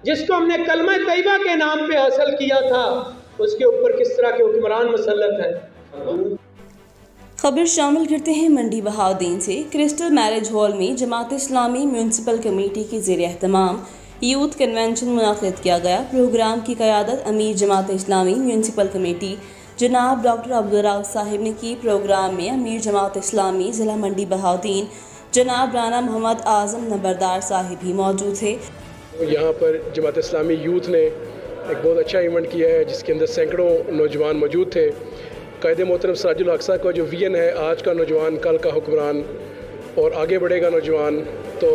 जिसको हमने कलमा तैयबा के नाम पे हासिल किया था, उसके ऊपर किस तरह के हुक्मरान मुसल्लत है। खबर शामिल करते हैं मंडी बहाउद्दीन से। क्रिस्टल मैरिज हॉल में जमात इस्लामी म्यूनसिपल कमेटी के ज़ेर एहतमाम यूथ कन्वेंशन मुनक़िद किया गया। प्रोग्राम की क़यादत अमीर जमात इस्लामी म्यूनसिपल कमेटी जनाब डॉक्टर अब्दुल रऊफ़ साहिब ने की। प्रोग्राम में अमीर जमात इस्लामी ज़िला मंडी बहाउद्दीन जनाब राना मोहम्मद आज़म नंबरदार साहिब भी मौजूद थे। यहाँ पर जमात इस्लामी यूथ ने एक बहुत अच्छा इवेंट किया है, जिसके अंदर सैकड़ों नौजवान मौजूद थे। कायदे मोहतरम सिराजुल हक साहब का जो विजन है, आज का नौजवान कल का हुक्मरान, और आगे बढ़ेगा नौजवान तो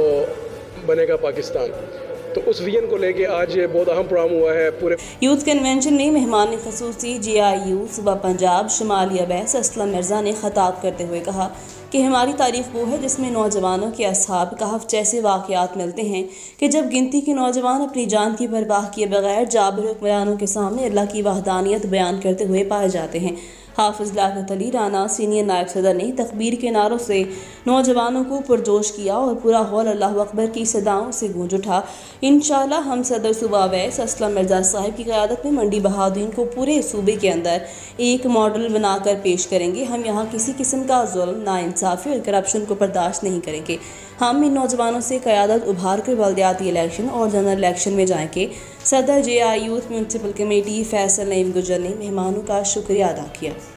बनेगा पाकिस्तान, तो उस विजन को लेके आज बहुत अहम प्रोग्राम हुआ है। पूरे यूथ कन्वेंशन में मेहमान खसूसी GIU सूबा पंजाब शुमाली अवैस असलम मिर्ज़ा ने खिताब करते हुए कहा कि हमारी तारीख वो है जिसमें नौजवानों के असहाब कहफ जैसे वाक़यात मिलते हैं कि जब गिनती के नौजवान अपनी जान की परवाह किए बगैर जाबिर हुक्मरानों के सामने अल्लाह की वहदानियत बयान करते हुए पाए जाते हैं। हाफिज़ लियाकत अली राना सीनियर नायब सदर ने तकबीर के नारों से नौजवानों को पुरजोश किया और पूरा हॉल अल्लाह अकबर की सदाओं से गूंज उठा। इंशाअल्लाह हम सदर सूबा अवैस असलम मिर्ज़ा साहिब की क़यादत में मंडी बहाउद्दीन को पूरे सूबे के अंदर एक मॉडल बनाकर पेश करेंगे। हम यहाँ किसी किस्म का जुल्म, नाइंसाफ़ी और करप्शन को बर्दाश्त नहीं करेंगे। हम इन नौजवानों से क़यादत उभार कर बल्दियाती इलेक्शन और जनरल इलेक्शन में जाएंगे। सदर JI youth municipal committee Faisal Naeem गुजर ने मेहमानों का शुक्रिया अदा किया।